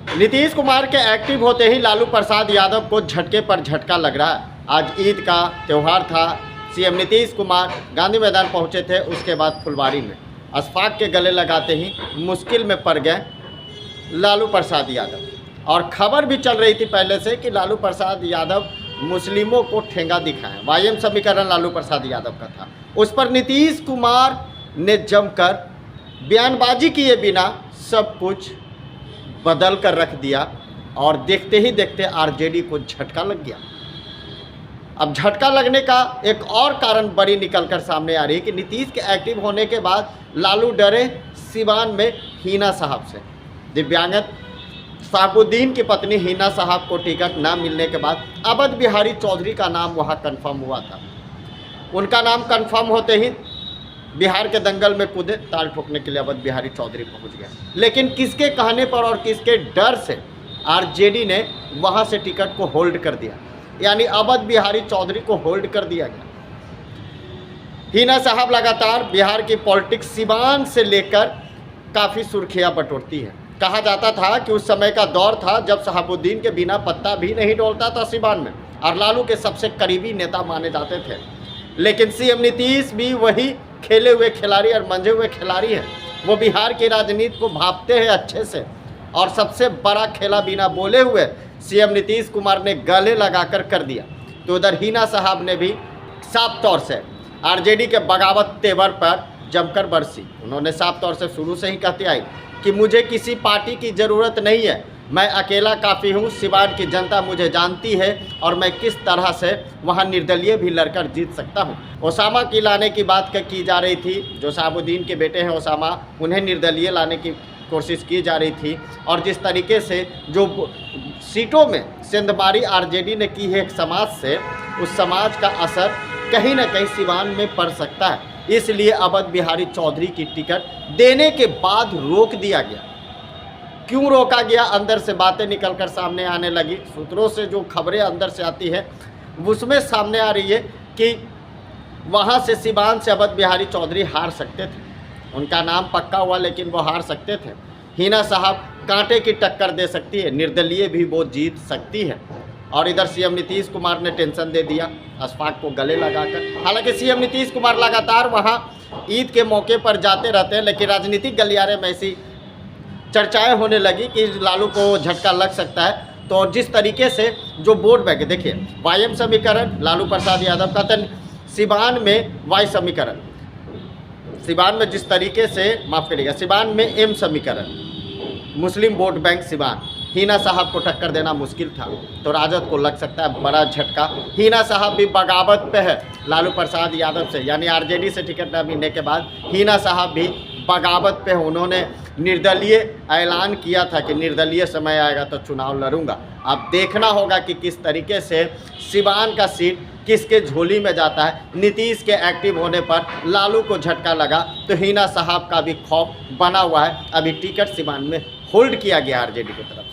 नीतीश कुमार के एक्टिव होते ही लालू प्रसाद यादव को झटके पर झटका लग रहा है। आज ईद का त्यौहार था। सीएम नीतीश कुमार गांधी मैदान पहुंचे थे, उसके बाद फुलवारी में अशफाक के गले लगाते ही मुश्किल में पड़ गए लालू प्रसाद यादव। और खबर भी चल रही थी पहले से कि लालू प्रसाद यादव मुस्लिमों को ठेंगा दिखाएं। वाईएम समीकरण लालू प्रसाद यादव का था। उस पर नीतीश कुमार ने जमकर बयानबाजी किए बिना सब कुछ बदल कर रख दिया और देखते ही देखते आरजेडी को झटका लग गया। अब झटका लगने का एक और कारण बड़ी निकलकर सामने आ रही है कि नीतीश के एक्टिव होने के बाद लालू डरे सिवान में हिना साहब से। दिव्यांगत साहबुद्दीन की पत्नी हिना साहब को टिकट न मिलने के बाद अवध बिहारी चौधरी का नाम वहां कंफर्म हुआ था। उनका नाम कंफर्म होते ही बिहार के दंगल में कूदे, ताल ठोकने के लिए अवध बिहारी चौधरी पहुंच गया। लेकिन किसके कहने पर और किसके डर से आरजेडी ने वहां से टिकट को होल्ड कर दिया, यानी अवध बिहारी चौधरी को होल्ड कर दिया गया। हिना साहब लगातार बिहार की पॉलिटिक्स सिवान से लेकर काफ़ी सुर्खियां बटोरती है। कहा जाता था कि उस समय का दौर था जब शहाबुद्दीन के बिना पत्ता भी नहीं डोलता था सिवान में, और लालू के सबसे करीबी नेता माने जाते थे। लेकिन सीएम नीतीश भी वही खेले हुए खिलाड़ी और मंझे हुए खिलाड़ी हैं। वो बिहार की राजनीति को भांपते हैं अच्छे से, और सबसे बड़ा खेला बिना बोले हुए सीएम नीतीश कुमार ने गले लगाकर कर दिया। तो उधर हिना साहब ने भी साफ तौर से आरजेडी के बगावत तेवर पर जमकर बरसी। उन्होंने साफ तौर से शुरू से ही कहते आई कि मुझे किसी पार्टी की ज़रूरत नहीं है, मैं अकेला काफ़ी हूँ, सिवान की जनता मुझे जानती है और मैं किस तरह से वहाँ निर्दलीय भी लड़कर जीत सकता हूँ। ओसामा की लाने की बात की जा रही थी, जो शहाबुद्दीन के बेटे हैं ओसामा, उन्हें निर्दलीय लाने की कोशिश की जा रही थी। और जिस तरीके से जो सीटों में सेंधमारी आरजेडी ने की है एक समाज से, उस समाज का असर कहीं ना कहीं सिवान में पड़ सकता है। इसलिए अवध बिहारी चौधरी की टिकट देने के बाद रोक दिया गया। क्यों रोका गया, अंदर से बातें निकलकर सामने आने लगी। सूत्रों से जो खबरें अंदर से आती है उसमें सामने आ रही है कि वहाँ से सिवान से अवध बिहारी चौधरी हार सकते थे। उनका नाम पक्का हुआ, लेकिन वो हार सकते थे। हिना साहब कांटे की टक्कर दे सकती है, निर्दलीय भी वो जीत सकती है। और इधर सीएम नीतीश कुमार ने टेंशन दे दिया अशफाक को गले लगाकर। हालांकि सीएम नीतीश कुमार लगातार वहाँ ईद के मौके पर जाते रहते हैं, लेकिन राजनीतिक गलियारे में ऐसी चर्चाएं होने लगी कि लालू को झटका लग सकता है। तो जिस तरीके से जो वोट बैंक, देखिए वाईएम समीकरण लालू प्रसाद यादव का, तो सिवान में वाई समीकरण, सिवान में जिस तरीके से, माफ़ करिएगा, सिवान में एम समीकरण, मुस्लिम वोट बैंक सिवान, हिना साहब को टक्कर देना मुश्किल था। तो राजद को लग सकता है बड़ा झटका। हिना साहब भी बगावत पे है लालू प्रसाद यादव से, यानी आरजेडी से टिकट न मिलने के बाद हिना साहब भी बगावत पे है। उन्होंने निर्दलीय ऐलान किया था कि निर्दलीय समय आएगा तो चुनाव लड़ूंगा। अब देखना होगा कि किस तरीके से सिवान का सीट किसके झोली में जाता है। नीतीश के एक्टिव होने पर लालू को झटका लगा तो हिना साहब का भी खौफ बना हुआ है। अभी टिकट सिवान में होल्ड किया गया आरजेडी की तरफ।